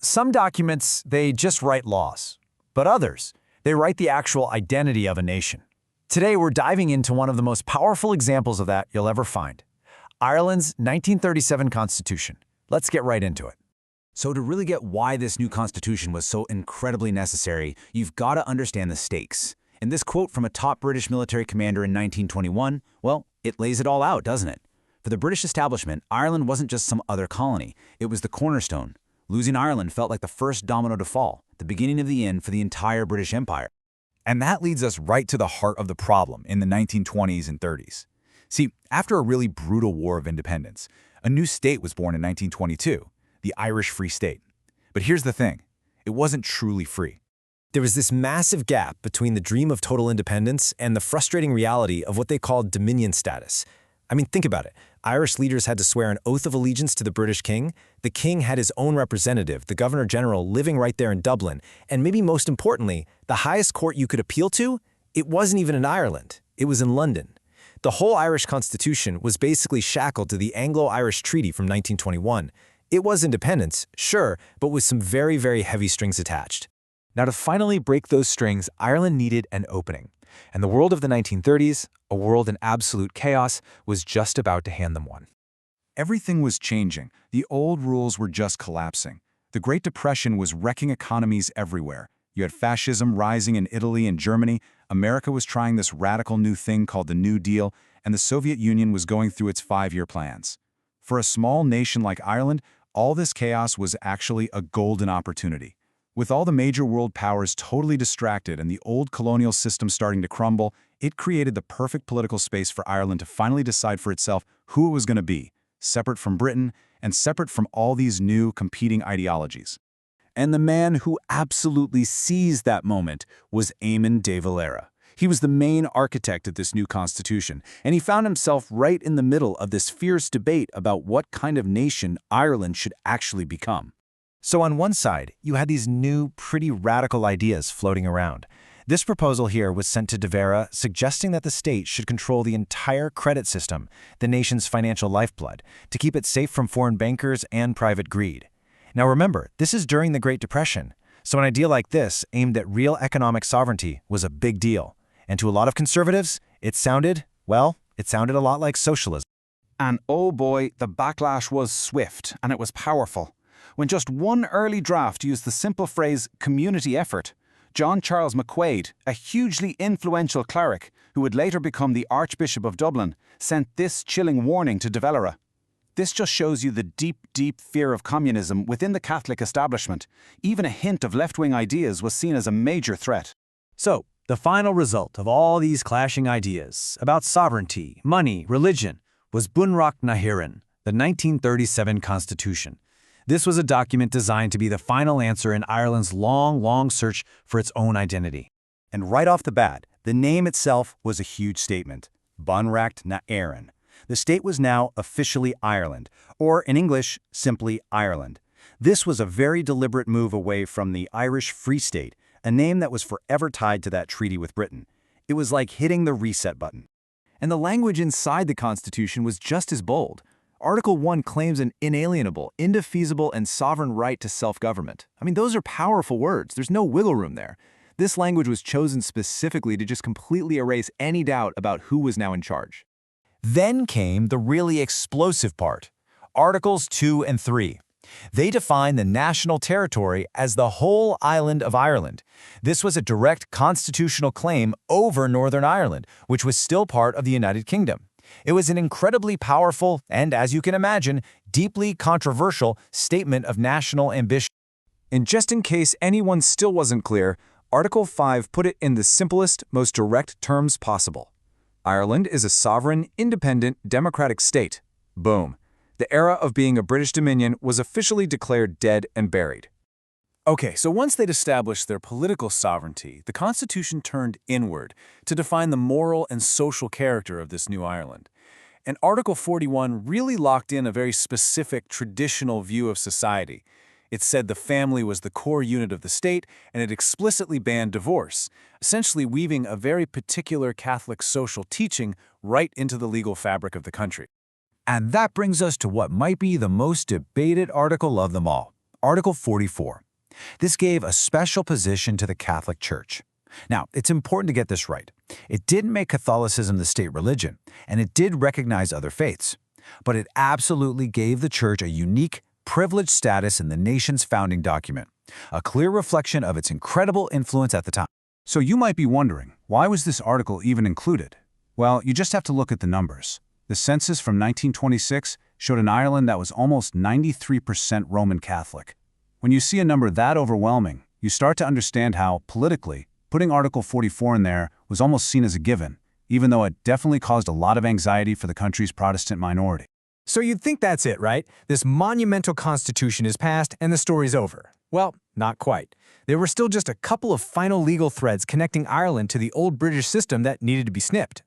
Some documents, they just write laws. But others, they write the actual identity of a nation. Today, we're diving into one of the most powerful examples of that you'll ever find. Ireland's 1937 Constitution. Let's get right into it. So to really get why this new constitution was so incredibly necessary, you've got to understand the stakes. And this quote from a top British military commander in 1921, well, it lays it all out, doesn't it? For the British establishment, Ireland wasn't just some other colony. It was the cornerstone. Losing Ireland felt like the first domino to fall, the beginning of the end for the entire British Empire. And that leads us right to the heart of the problem in the 1920s and 30s. See, after a really brutal war of independence, a new state was born in 1922, the Irish Free State. But here's the thing, it wasn't truly free. There was this massive gap between the dream of total independence and the frustrating reality of what they called dominion status. I mean, think about it. Irish leaders had to swear an oath of allegiance to the British king. The king had his own representative, the Governor-General, living right there in Dublin. And maybe most importantly, the highest court you could appeal to, it wasn't even in Ireland. It was in London. The whole Irish constitution was basically shackled to the Anglo-Irish Treaty from 1921. It was independence, sure, but with some very, very heavy strings attached. Now, to finally break those strings, Ireland needed an opening. And the world of the 1930s, a world in absolute chaos, was just about to hand them one. Everything was changing. The old rules were just collapsing. The Great Depression was wrecking economies everywhere. You had fascism rising in Italy and Germany. America was trying this radical new thing called the New Deal, and the Soviet Union was going through its 5-year plans. For a small nation like Ireland, all this chaos was actually a golden opportunity. With all the major world powers totally distracted and the old colonial system starting to crumble, it created the perfect political space for Ireland to finally decide for itself who it was going to be, separate from Britain and separate from all these new competing ideologies. And the man who absolutely seized that moment was Éamon de Valera. He was the main architect of this new constitution, and he found himself right in the middle of this fierce debate about what kind of nation Ireland should actually become. So on one side, you had these new, pretty radical ideas floating around. This proposal here was sent to de Valera, suggesting that the state should control the entire credit system, the nation's financial lifeblood, to keep it safe from foreign bankers and private greed. Now remember, this is during the Great Depression, so an idea like this, aimed at real economic sovereignty, was a big deal. And to a lot of conservatives, it sounded a lot like socialism. And oh boy, the backlash was swift, and it was powerful. When just one early draft used the simple phrase community effort, John Charles McQuaid, a hugely influential cleric who would later become the Archbishop of Dublin, sent this chilling warning to de Valera. This just shows you the deep, deep fear of communism within the Catholic establishment. Even a hint of left-wing ideas was seen as a major threat. So, the final result of all these clashing ideas about sovereignty, money, religion, was BunreachtNaHeireann, the 1937 Constitution. This was a document designed to be the final answer in Ireland's long, long search for its own identity. And right off the bat, the name itself was a huge statement. BunreachtNaHEireann. The state was now officially Ireland, or in English, simply Ireland. This was a very deliberate move away from the Irish Free State, a name that was forever tied to that treaty with Britain. It was like hitting the reset button. And the language inside the Constitution was just as bold. Article 1 claims an inalienable, indefeasible, and sovereign right to self-government. I mean, those are powerful words. There's no wiggle room there. This language was chosen specifically to just completely erase any doubt about who was now in charge. Then came the really explosive part, Articles 2 and 3. They define the national territory as the whole island of Ireland. This was a direct constitutional claim over Northern Ireland, which was still part of the United Kingdom. It was an incredibly powerful and, as you can imagine, deeply controversial statement of national ambition. And just in case anyone still wasn't clear, Article 5 put it in the simplest, most direct terms possible. Ireland is a sovereign, independent, democratic state. Boom. The era of being a British Dominion was officially declared dead and buried. Okay, so once they'd established their political sovereignty, the Constitution turned inward to define the moral and social character of this new Ireland. And Article 41 really locked in a very specific traditional view of society. It said the family was the core unit of the state, and it explicitly banned divorce, essentially weaving a very particular Catholic social teaching right into the legal fabric of the country. And that brings us to what might be the most debated article of them all, Article 44. This gave a special position to the Catholic Church. Now, it's important to get this right. It didn't make Catholicism the state religion, and it did recognize other faiths. But it absolutely gave the Church a unique, privileged status in the nation's founding document, a clear reflection of its incredible influence at the time. So you might be wondering, why was this article even included? Well, you just have to look at the numbers. The census from 1926 showed an Ireland that was almost 93% Roman Catholic. When you see a number that overwhelming, you start to understand how, politically, putting Article 44 in there was almost seen as a given, even though it definitely caused a lot of anxiety for the country's Protestant minority. So you'd think that's it, right? This monumental constitution is passed and the story's over. Well, not quite. There were still just a couple of final legal threads connecting Ireland to the old British system that needed to be snipped.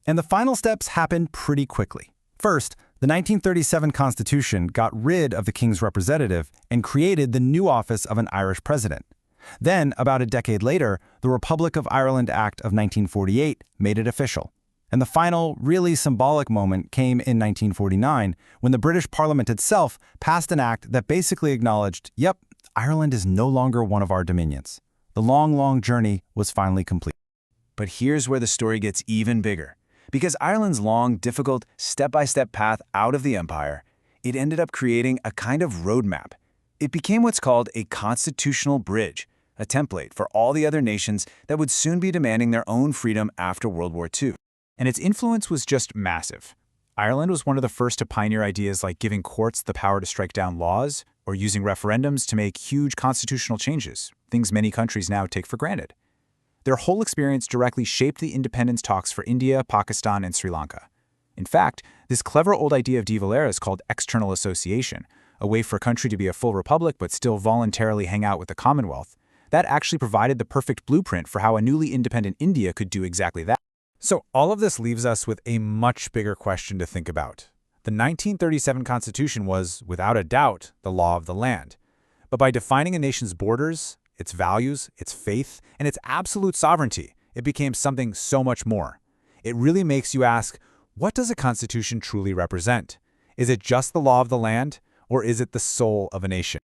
And the final steps happened pretty quickly. First, the 1937 Constitution got rid of the King's representative and created the new office of an Irish president. Then, about a decade later, the Republic of Ireland Act of 1948 made it official. And the final, really symbolic moment came in 1949, when the British Parliament itself passed an act that basically acknowledged, yep, Ireland is no longer one of our dominions. The long, long journey was finally complete. But here's where the story gets even bigger. Because Ireland's long, difficult, step-by-step path out of the empire, it ended up creating a kind of roadmap. It became what's called a constitutional bridge, a template for all the other nations that would soon be demanding their own freedom after World War II. And its influence was just massive. Ireland was one of the first to pioneer ideas like giving courts the power to strike down laws or using referendums to make huge constitutional changes, things many countries now take for granted. Their whole experience directly shaped the independence talks for India, Pakistan, and Sri Lanka. In fact, this clever old idea of de Valera is called external association, a way for a country to be a full republic but still voluntarily hang out with the Commonwealth. That actually provided the perfect blueprint for how a newly independent India could do exactly that. So all of this leaves us with a much bigger question to think about. The 1937 Constitution was, without a doubt, the law of the land. But by defining a nation's borders, its values, its faith, and its absolute sovereignty, it became something so much more. It really makes you ask, what does a constitution truly represent? Is it just the law of the land, or is it the soul of a nation?